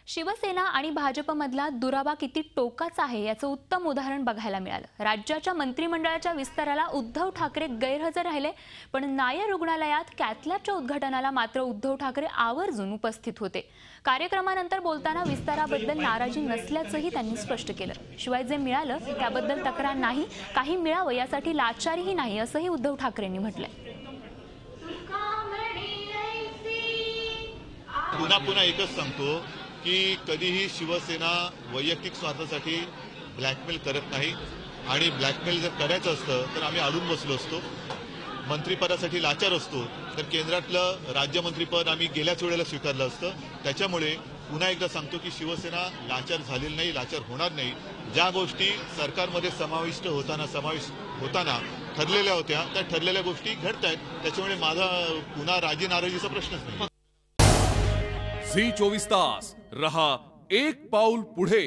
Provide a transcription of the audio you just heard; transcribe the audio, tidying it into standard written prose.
शिवसेना आणि भाजपमधला दुरावा किती टोकाचा आहे याचं उत्तम उदाहरण बघायला मिळालं। राज्याच्या मंत्रिमंडळाच्या विस्ताराला उद्धव ठाकरे गैरहजर राहिले, पण नायर रुग्णालयात कॅथलॅबच्या उद्घाटनाला मात्र उद्धव ठाकरे आवर्जून उपस्थित होते। कार्यक्रमानंतर बोलताना विस्ताराबद्दल नाराजी नसल्याचंही त्यांनी स्पष्ट केलं। शिवाय जे मिळालं त्याबद्दल तक्रार नाही, काही मिळावं यासाठी लाचारीही नाही असंही उद्धव ठाकरेंनी म्हटलंय। पुन्हा एकच सांगतो की कधीही शिवसेना वैयक्तिक स्वार्थासाठी ब्लॅकमेल करत नाही आणि ब्लॅकमेल जर करायचं असतं तर आम्ही अडून बसलो असतो। मंत्रिपदासाठी लाचार असतो तर केंद्रातलं राज्यमंत्रीपद आम्ही गेल्याच वेळेला स्वीकारलं असतं। त्याच्यामुळे पुन्हा एकदा सांगतो की शिवसेना लाचार झालेली नाही, लाचार होणार नाही। ज्या गोष्टी सरकारमध्ये समाविष्ट होताना ठरलेल्या होत्या त्या ठरलेल्या गोष्टी घडत आहेत, त्याच्यामुळे माझा पुन्हा राजी नाराजीचा प्रश्नच नाही। झी 24 तास रहा एक पाऊल पुढे।